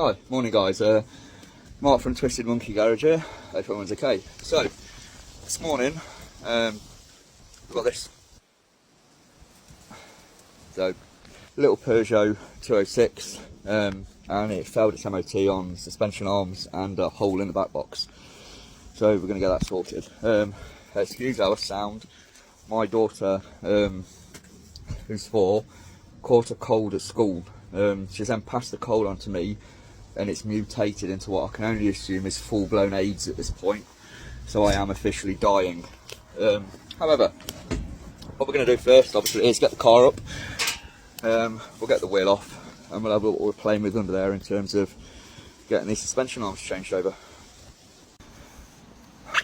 Hi, morning guys. Mark from Twisted Monkey Garage here. Hope everyone's okay. So, this morning, we've got this. So, little Peugeot 206, and it failed its MOT on suspension arms and a hole in the back box. So, we're going to get that sorted. Excuse our sound. My daughter, who's 4, caught a cold at school. She's then passed the cold on to me, and it's mutated into what I can only assume is full-blown AIDS at this point. So I am officially dying. However, what we're going to do first, obviously, is get the car up. We'll get the wheel off, and we'll have what we're playing with under there in terms of getting these suspension arms changed over.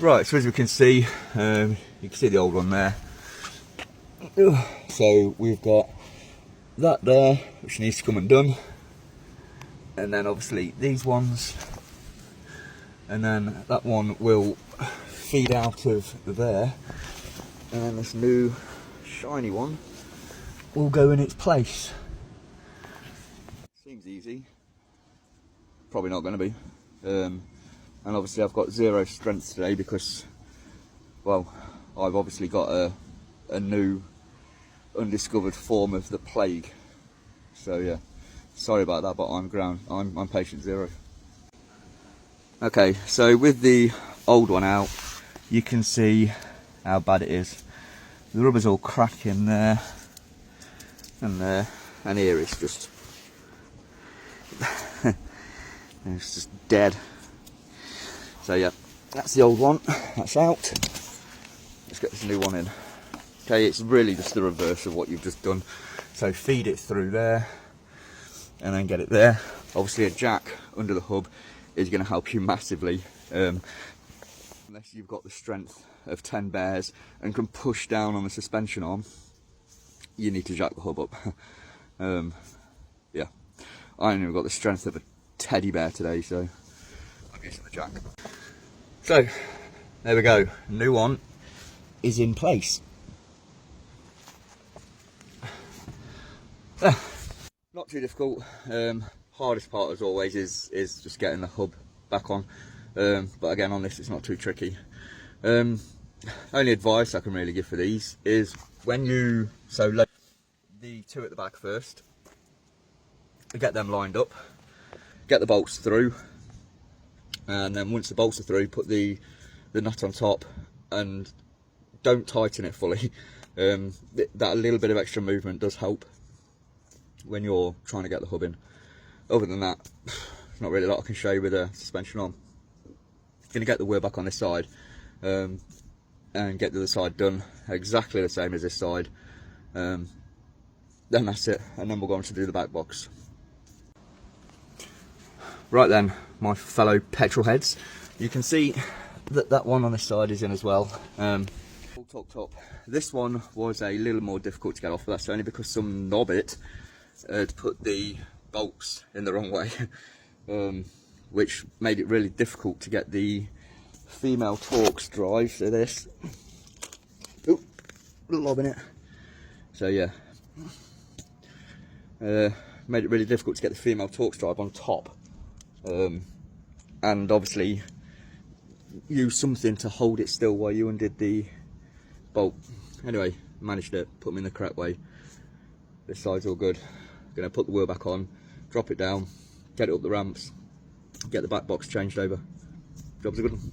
Right, so as we can see, you can see the old one there. So we've got that there, which needs to come undone. And then obviously these ones, and then that one will feed out of there, and then this new shiny one will go in its place. Seems easy, probably not going to be. And obviously I've got 0 strength today because, well, I've obviously got a new undiscovered form of the plague. So yeah, sorry about that, but I'm patient 0. Okay, so with the old one out, you can see how bad it is. The rubber's all cracking there and there, and here it's just it's just dead. So yeah, that's the old one, that's out. Let's get this new one in. Okay, it's really just the reverse of what you've just done. So feed it through there and then get it there. Obviously a jack under the hub is going to help you massively, unless you've got the strength of 10 bears and can push down on the suspension arm. You need to jack the hub up. Yeah, I only got the strength of a teddy bear today, so I'm using the jack. So there we go, new one is in place. Not too difficult. Hardest part as always is just getting the hub back on, but again on this it's not too tricky. Only advice I can really give for these is when you load the 2 at the back first, get them lined up, get the bolts through, and then once the bolts are through, put the nut on top and don't tighten it fully. That little bit of extra movement does help when you're trying to get the hub in. Other than that, there's not really a lot I can show you with a suspension on. Going to get the wheel back on this side, and get the other side done exactly the same as this side. Then that's it, and then we'll go on to do the back box. Right then, my fellow petrol heads, you can see that that one on this side is in as well. All tucked up. This one was a little more difficult to get off, but that's only because some knobbit had put the bolts in the wrong way, which made it really difficult to get the female Torx drive. So this, oop, little lob in it. So yeah, made it really difficult to get the female Torx drive on top, and obviously use something to hold it still while you undid the bolt. Anyway, managed it, put them in the correct way. This side's all good. Gonna put the wheel back on, drop it down, get it up the ramps, get the back box changed over. Job's a good one.